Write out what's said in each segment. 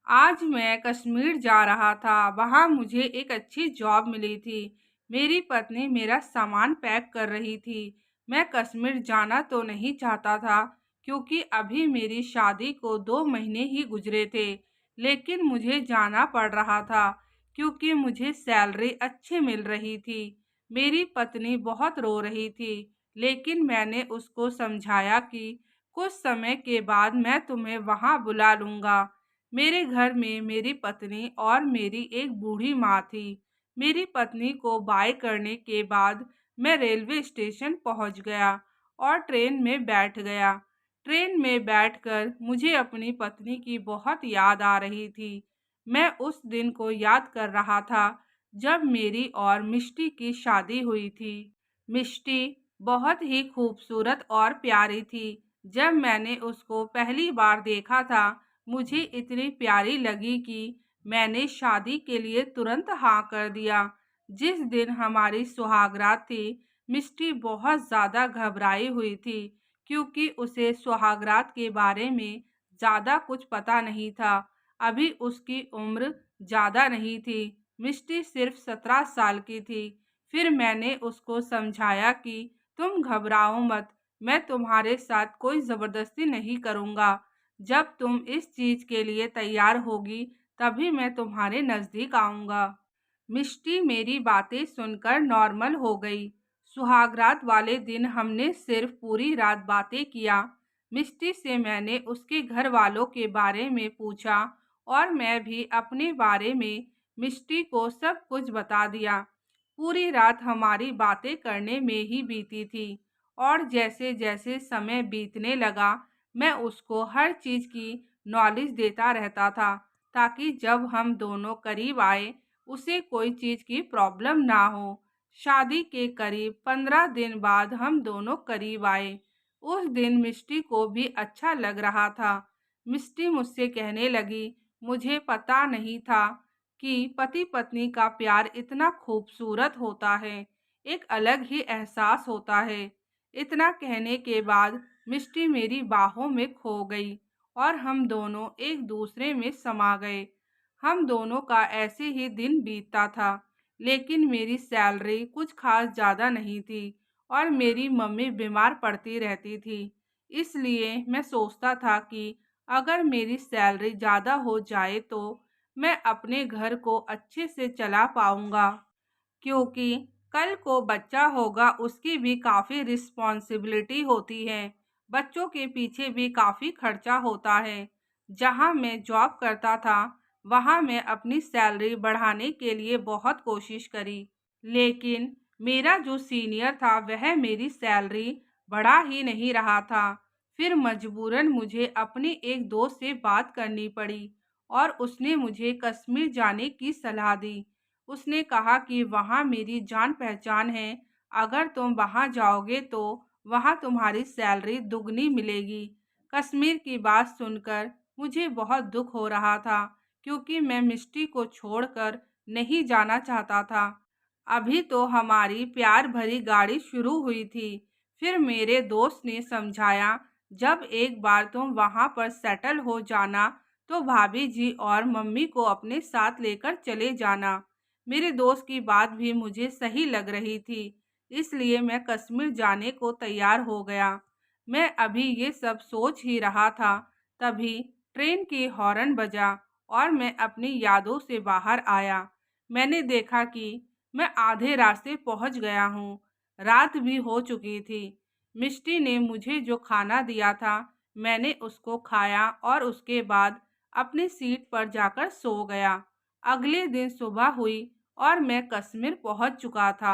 आज मैं कश्मीर जा रहा था। वहाँ मुझे एक अच्छी जॉब मिली थी। मेरी पत्नी मेरा सामान पैक कर रही थी। मैं कश्मीर जाना तो नहीं चाहता था क्योंकि अभी मेरी शादी को 2 महीने ही गुजरे थे, लेकिन मुझे जाना पड़ रहा था क्योंकि मुझे सैलरी अच्छी मिल रही थी। मेरी पत्नी बहुत रो रही थी, लेकिन मैंने उसको समझाया कि कुछ समय के बाद मैं तुम्हें वहाँ बुला लूँगा। मेरे घर में मेरी पत्नी और मेरी एक बूढ़ी माँ थी। मेरी पत्नी को बाय करने के बाद मैं रेलवे स्टेशन पहुंच गया और ट्रेन में बैठ गया। ट्रेन में बैठकर मुझे अपनी पत्नी की बहुत याद आ रही थी। मैं उस दिन को याद कर रहा था जब मेरी और मिष्टी की शादी हुई थी। मिष्टी बहुत ही खूबसूरत और प्यारी थी। जब मैंने उसको पहली बार देखा था, मुझे इतनी प्यारी लगी कि मैंने शादी के लिए तुरंत हाँ कर दिया। जिस दिन हमारी सुहागरात थी, मिष्टी बहुत ज़्यादा घबराई हुई थी क्योंकि उसे सुहागरात के बारे में ज़्यादा कुछ पता नहीं था। अभी उसकी उम्र ज़्यादा नहीं थी। मिष्टी सिर्फ 17 साल की थी। फिर मैंने उसको समझाया कि तुम घबराओ मत, मैं तुम्हारे साथ कोई ज़बरदस्ती नहीं करूँगा। जब तुम इस चीज के लिए तैयार होगी, तभी मैं तुम्हारे नजदीक आऊंगा। मिष्टी मेरी बातें सुनकर नॉर्मल हो गई। सुहागरात वाले दिन हमने सिर्फ पूरी रात बातें किया। मिष्टी से मैंने उसके घर वालों के बारे में पूछा और मैं भी अपने बारे में मिष्टी को सब कुछ बता दिया। पूरी रात हमारी बातें करने में ही बीती थी और जैसे जैसे समय बीतने लगा, मैं उसको हर चीज की नॉलेज देता रहता था ताकि जब हम दोनों करीब आए, उसे कोई चीज की प्रॉब्लम ना हो। शादी के करीब 15 दिन बाद हम दोनों करीब आए। उस दिन मिष्टी को भी अच्छा लग रहा था। मिष्टी मुझसे कहने लगी, मुझे पता नहीं था कि पति पत्नी का प्यार इतना खूबसूरत होता है। एक अलग ही एहसास होता है। इतना कहने के बाद मिष्टी मेरी बाहों में खो गई और हम दोनों एक दूसरे में समा गए। हम दोनों का ऐसे ही दिन बीतता था, लेकिन मेरी सैलरी कुछ खास ज़्यादा नहीं थी और मेरी मम्मी बीमार पड़ती रहती थी। इसलिए मैं सोचता था कि अगर मेरी सैलरी ज़्यादा हो जाए तो मैं अपने घर को अच्छे से चला पाऊंगा, क्योंकि कल को बच्चा होगा, उसकी भी काफ़ी रिस्पॉन्सिबिलिटी होती है। बच्चों के पीछे भी काफ़ी खर्चा होता है। जहाँ मैं जॉब करता था, वहाँ मैं अपनी सैलरी बढ़ाने के लिए बहुत कोशिश करी, लेकिन मेरा जो सीनियर था वह मेरी सैलरी बढ़ा ही नहीं रहा था। फिर मजबूरन मुझे अपने एक दोस्त से बात करनी पड़ी और उसने मुझे कश्मीर जाने की सलाह दी। उसने कहा कि वहाँ मेरी जान पहचान है, अगर तुम वहाँ जाओगे तो वहाँ तुम्हारी सैलरी दुगनी मिलेगी। कश्मीर की बात सुनकर मुझे बहुत दुख हो रहा था क्योंकि मैं मिष्टी को छोड़कर नहीं जाना चाहता था। अभी तो हमारी प्यार भरी गाड़ी शुरू हुई थी। फिर मेरे दोस्त ने समझाया, जब एक बार तुम वहाँ पर सेटल हो जाना तो भाभी जी और मम्मी को अपने साथ लेकर चले जाना। मेरे दोस्त की बात भी मुझे सही लग रही थी, इसलिए मैं कश्मीर जाने को तैयार हो गया। मैं अभी ये सब सोच ही रहा था, तभी ट्रेन की हॉर्न बजा और मैं अपनी यादों से बाहर आया। मैंने देखा कि मैं आधे रास्ते पहुंच गया हूँ। रात भी हो चुकी थी। मिष्टी ने मुझे जो खाना दिया था, मैंने उसको खाया और उसके बाद अपनी सीट पर जाकर सो गया। अगले दिन सुबह हुई और मैं कश्मीर पहुंच चुका था।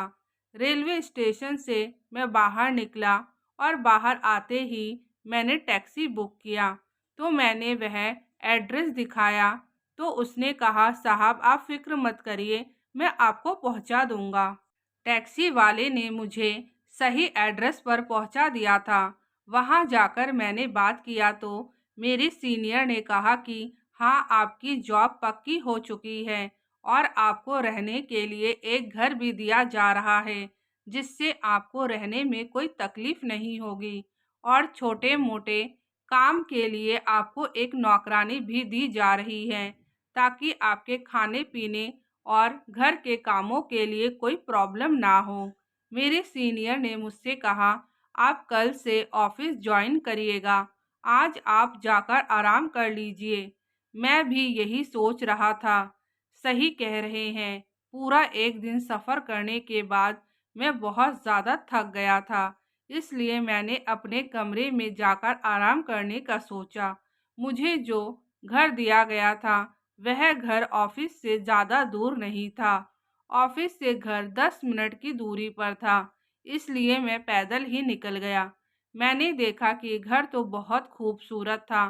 रेलवे स्टेशन से मैं बाहर निकला और बाहर आते ही मैंने टैक्सी बुक किया। तो मैंने वह एड्रेस दिखाया, तो उसने कहा, साहब आप फिक्र मत करिए, मैं आपको पहुंचा दूंगा। टैक्सी वाले ने मुझे सही एड्रेस पर पहुंचा दिया था। वहां जाकर मैंने बात किया तो मेरे सीनियर ने कहा कि हाँ, आपकी जॉब पक्की हो चुकी है और आपको रहने के लिए एक घर भी दिया जा रहा है, जिससे आपको रहने में कोई तकलीफ नहीं होगी और छोटे मोटे काम के लिए आपको एक नौकरानी भी दी जा रही है ताकि आपके खाने पीने और घर के कामों के लिए कोई प्रॉब्लम ना हो। मेरे सीनियर ने मुझसे कहा, आप कल से ऑफिस ज्वाइन करिएगा, आज आप जाकर आराम कर लीजिए। मैं भी यही सोच रहा था। सही कह रहे हैं। पूरा एक दिन सफ़र करने के बाद मैं बहुत ज़्यादा थक गया था, इसलिए मैंने अपने कमरे में जाकर आराम करने का सोचा। मुझे जो घर दिया गया था, वह घर ऑफिस से ज़्यादा दूर नहीं था। ऑफिस से घर 10 मिनट की दूरी पर था, इसलिए मैं पैदल ही निकल गया। मैंने देखा कि घर तो बहुत खूबसूरत था।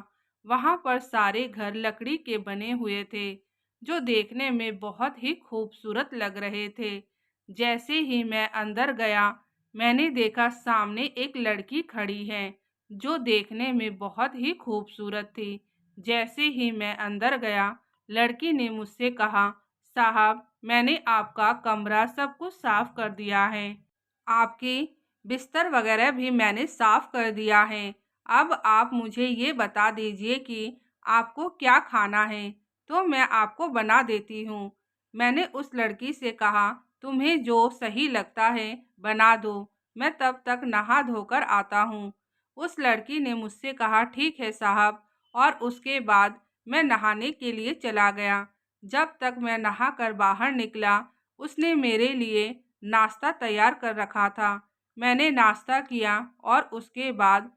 वहाँ पर सारे घर लकड़ी के बने हुए थे, जो देखने में बहुत ही खूबसूरत लग रहे थे। जैसे ही मैं अंदर गया, मैंने देखा सामने एक लड़की खड़ी है, जो देखने में बहुत ही खूबसूरत थी। जैसे ही मैं अंदर गया, लड़की ने मुझसे कहा, साहब, मैंने आपका कमरा सब कुछ साफ कर दिया है। आपकी बिस्तर वगैरह भी मैंने साफ कर दिया है। अब आप मुझे ये बता दीजिए कि आपको क्या खाना है, तो मैं आपको बना देती हूँ। मैंने उस लड़की से कहा, तुम्हें जो सही लगता है बना दो, मैं तब तक नहा धोकर आता हूँ। उस लड़की ने मुझसे कहा, ठीक है साहब, और उसके बाद मैं नहाने के लिए चला गया। जब तक मैं नहाकर बाहर निकला, उसने मेरे लिए नाश्ता तैयार कर रखा था। मैंने नाश्ता किया और उसके बाद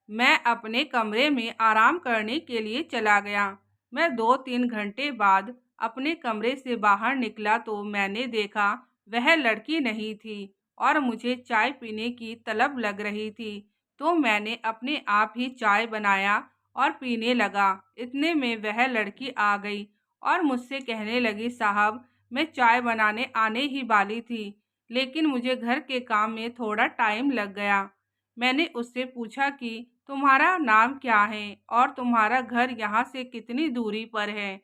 मैं अपने कमरे में आराम करने के लिए चला गया। मैं 2-3 घंटे बाद अपने कमरे से बाहर निकला तो मैंने देखा वह लड़की नहीं थी और मुझे चाय पीने की तलब लग रही थी। तो मैंने अपने आप ही चाय बनाया और पीने लगा। इतने में वह लड़की आ गई और मुझसे कहने लगी, साहब, मैं चाय बनाने आने ही वाली थी, लेकिन मुझे घर के काम में थोड़ा टाइम लग गया। मैंने उससे पूछा कि तुम्हारा नाम क्या है और तुम्हारा घर यहाँ से कितनी दूरी पर है?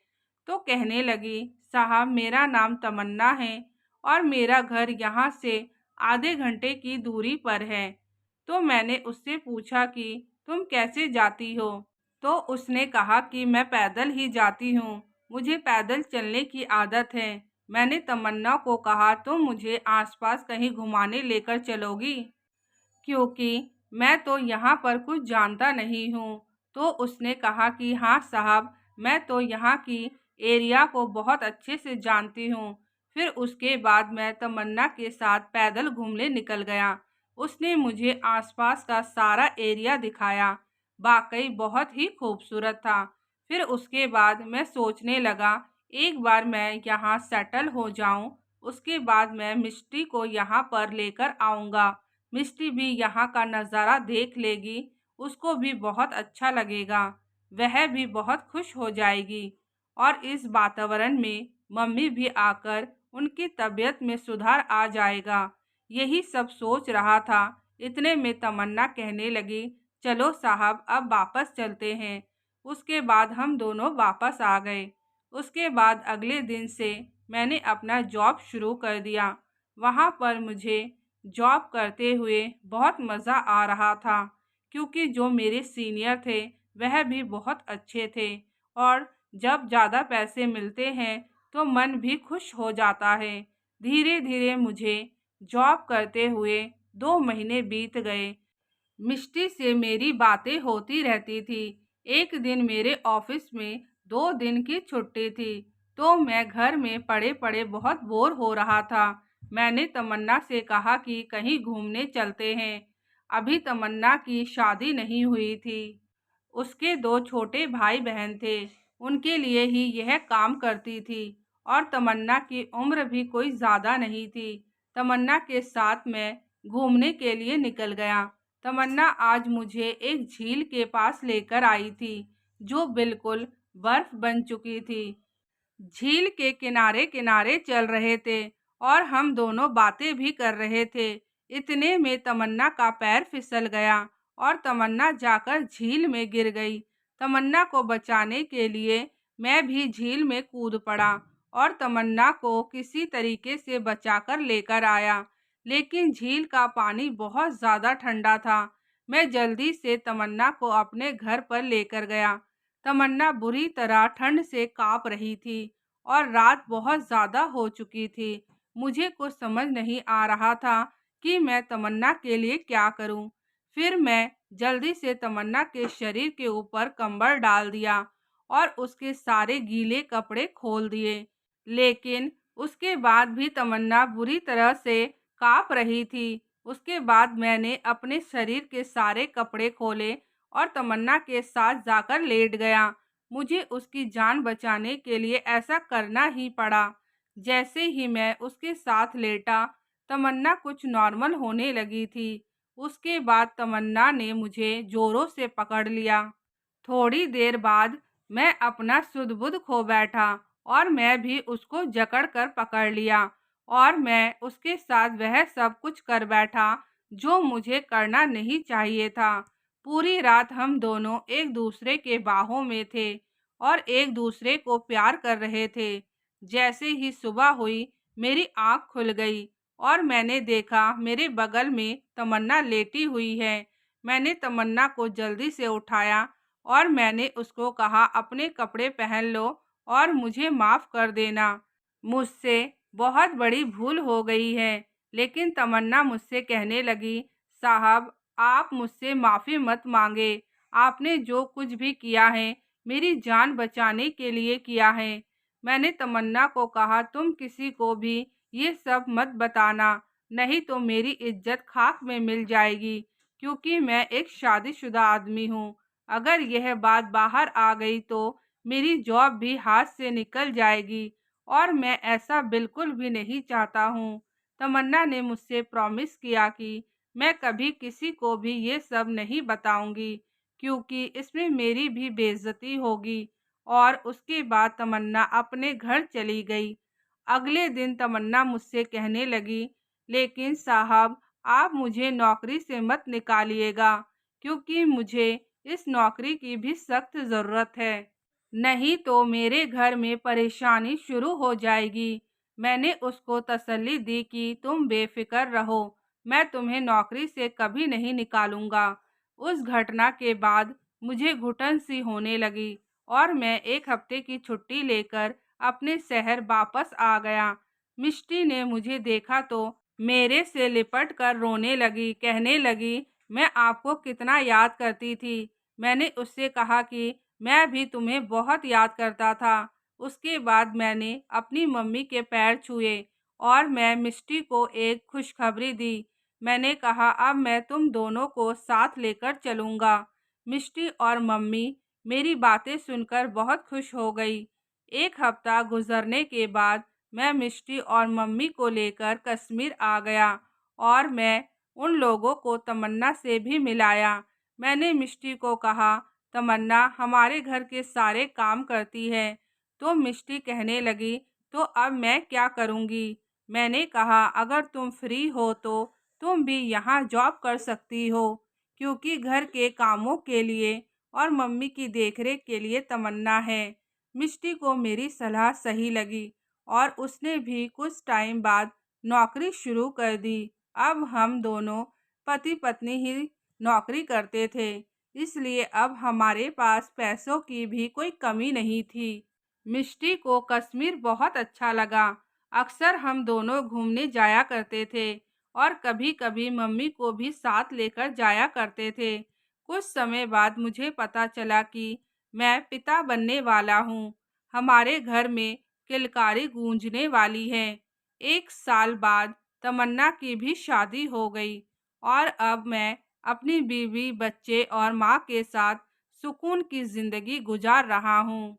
तो कहने लगी, साहब, मेरा नाम तमन्ना है और मेरा घर यहाँ से आधे घंटे की दूरी पर है। तो मैंने उससे पूछा कि तुम कैसे जाती हो? तो उसने कहा कि मैं पैदल ही जाती हूँ, मुझे पैदल चलने की आदत है। मैंने तमन्ना को कहा, तुम मुझे आसपास कहीं घुमाने लेकर चलोगी? क्योंकि मैं तो यहाँ पर कुछ जानता नहीं हूँ। तो उसने कहा कि हाँ साहब, मैं तो यहाँ की एरिया को बहुत अच्छे से जानती हूँ। फिर उसके बाद मैं तमन्ना के साथ पैदल घूमने निकल गया। उसने मुझे आसपास का सारा एरिया दिखाया। वाकई बहुत ही खूबसूरत था। फिर उसके बाद मैं सोचने लगा, एक बार मैं यहाँ सेटल हो जाऊँ, उसके बाद मैं मिष्टी को यहाँ पर लेकर आऊँगा। मिष्टी भी यहाँ का नज़ारा देख लेगी, उसको भी बहुत अच्छा लगेगा, वह भी बहुत खुश हो जाएगी और इस वातावरण में मम्मी भी आकर उनकी तबीयत में सुधार आ जाएगा। यही सब सोच रहा था। इतने में तमन्ना कहने लगी, चलो साहब, अब वापस चलते हैं। उसके बाद हम दोनों वापस आ गए। उसके बाद अगले दिन से मैंने अपना जॉब शुरू कर दिया। वहाँ पर मुझे जॉब करते हुए बहुत मज़ा आ रहा था, क्योंकि जो मेरे सीनियर थे वह भी बहुत अच्छे थे और जब ज़्यादा पैसे मिलते हैं तो मन भी खुश हो जाता है। धीरे धीरे मुझे जॉब करते हुए 2 महीने बीत गए। मिष्टी से मेरी बातें होती रहती थी। एक दिन मेरे ऑफिस में 2 दिन की छुट्टी थी, तो मैं घर में पड़े पड़े बहुत बोर हो रहा था। मैंने तमन्ना से कहा कि कहीं घूमने चलते हैं। अभी तमन्ना की शादी नहीं हुई थी। उसके 2 छोटे भाई बहन थे, उनके लिए ही यह काम करती थी और तमन्ना की उम्र भी कोई ज़्यादा नहीं थी। तमन्ना के साथ मैं घूमने के लिए निकल गया। तमन्ना आज मुझे एक झील के पास लेकर आई थी, जो बिल्कुल बर्फ बन चुकी थी। झील के किनारे किनारे चल रहे थे और हम दोनों बातें भी कर रहे थे। इतने में तमन्ना का पैर फिसल गया और तमन्ना जाकर झील में गिर गई। तमन्ना को बचाने के लिए मैं भी झील में कूद पड़ा और तमन्ना को किसी तरीके से बचाकर लेकर आया। लेकिन झील का पानी बहुत ज़्यादा ठंडा था। मैं जल्दी से तमन्ना को अपने घर पर लेकर गया। तमन्ना बुरी तरह ठंड से काँप रही थी और रात बहुत ज़्यादा हो चुकी थी। मुझे कुछ समझ नहीं आ रहा था कि मैं तमन्ना के लिए क्या करूं। फिर मैं जल्दी से तमन्ना के शरीर के ऊपर कंबल डाल दिया और उसके सारे गीले कपड़े खोल दिए। लेकिन उसके बाद भी तमन्ना बुरी तरह से काँप रही थी। उसके बाद मैंने अपने शरीर के सारे कपड़े खोले और तमन्ना के साथ जाकर लेट गया। मुझे उसकी जान बचाने के लिए ऐसा करना ही पड़ा। जैसे ही मैं उसके साथ लेटा, तमन्ना कुछ नॉर्मल होने लगी थी। उसके बाद तमन्ना ने मुझे जोरों से पकड़ लिया। थोड़ी देर बाद मैं अपना सुध-बुध खो बैठा और मैं भी उसको जकड़ कर पकड़ लिया और मैं उसके साथ वह सब कुछ कर बैठा जो मुझे करना नहीं चाहिए था। पूरी रात हम दोनों एक दूसरे के बाहों में थे और एक दूसरे को प्यार कर रहे थे। जैसे ही सुबह हुई, मेरी आँख खुल गई और मैंने देखा मेरे बगल में तमन्ना लेटी हुई है। मैंने तमन्ना को जल्दी से उठाया और मैंने उसको कहा, अपने कपड़े पहन लो और मुझे माफ़ कर देना। मुझसे बहुत बड़ी भूल हो गई है। लेकिन तमन्ना मुझसे कहने लगी, साहब आप मुझसे माफ़ी मत मांगे। आपने जो कुछ भी किया है मेरी जान बचाने के लिए किया है। मैंने तमन्ना को कहा, तुम किसी को भी ये सब मत बताना, नहीं तो मेरी इज्जत खाक में मिल जाएगी, क्योंकि मैं एक शादीशुदा आदमी हूँ। अगर यह बात बाहर आ गई तो मेरी जॉब भी हाथ से निकल जाएगी और मैं ऐसा बिल्कुल भी नहीं चाहता हूँ। तमन्ना ने मुझसे प्रॉमिस किया कि मैं कभी किसी को भी ये सब नहीं बताऊंगी, क्योंकि इसमें मेरी भी बेइज्जती होगी। और उसके बाद तमन्ना अपने घर चली गई। अगले दिन तमन्ना मुझसे कहने लगी, लेकिन साहब आप मुझे नौकरी से मत निकालिएगा, क्योंकि मुझे इस नौकरी की भी सख्त ज़रूरत है, नहीं तो मेरे घर में परेशानी शुरू हो जाएगी। मैंने उसको तसल्ली दी कि तुम बेफिक्र रहो, मैं तुम्हें नौकरी से कभी नहीं निकालूंगा। उस घटना के बाद मुझे घुटन सी होने लगी और मैं एक हफ्ते की छुट्टी लेकर अपने शहर वापस आ गया। मिष्टी ने मुझे देखा तो मेरे से लिपट कर रोने लगी, कहने लगी, मैं आपको कितना याद करती थी। मैंने उससे कहा कि मैं भी तुम्हें बहुत याद करता था। उसके बाद मैंने अपनी मम्मी के पैर छुए और मैं मिष्टी को एक खुशखबरी दी। मैंने कहा, अब मैं तुम दोनों को साथ लेकर चलूँगा। मिष्टी और मम्मी मेरी बातें सुनकर बहुत खुश हो गई। एक हफ्ता गुजरने के बाद मैं मिष्टी और मम्मी को लेकर कश्मीर आ गया और मैं उन लोगों को तमन्ना से भी मिलाया। मैंने मिष्टी को कहा, तमन्ना हमारे घर के सारे काम करती है। तो मिष्टी कहने लगी, तो अब मैं क्या करूँगी? मैंने कहा, अगर तुम फ्री हो तो तुम भी यहाँ जॉब कर सकती हो, क्योंकि घर के कामों के लिए और मम्मी की देखरेख के लिए तमन्ना है। मिष्टी को मेरी सलाह सही लगी और उसने भी कुछ टाइम बाद नौकरी शुरू कर दी। अब हम दोनों पति पत्नी ही नौकरी करते थे, इसलिए अब हमारे पास पैसों की भी कोई कमी नहीं थी। मिष्टी को कश्मीर बहुत अच्छा लगा। अक्सर हम दोनों घूमने जाया करते थे और कभी-कभी मम्मी को भी साथ लेकर जाया करते थे। कुछ समय बाद मुझे पता चला कि मैं पिता बनने वाला हूँ। हमारे घर में किलकारी गूंजने वाली है। 1 साल बाद तमन्ना की भी शादी हो गई और अब मैं अपनी बीवी, बच्चे और माँ के साथ सुकून की जिंदगी गुजार रहा हूँ।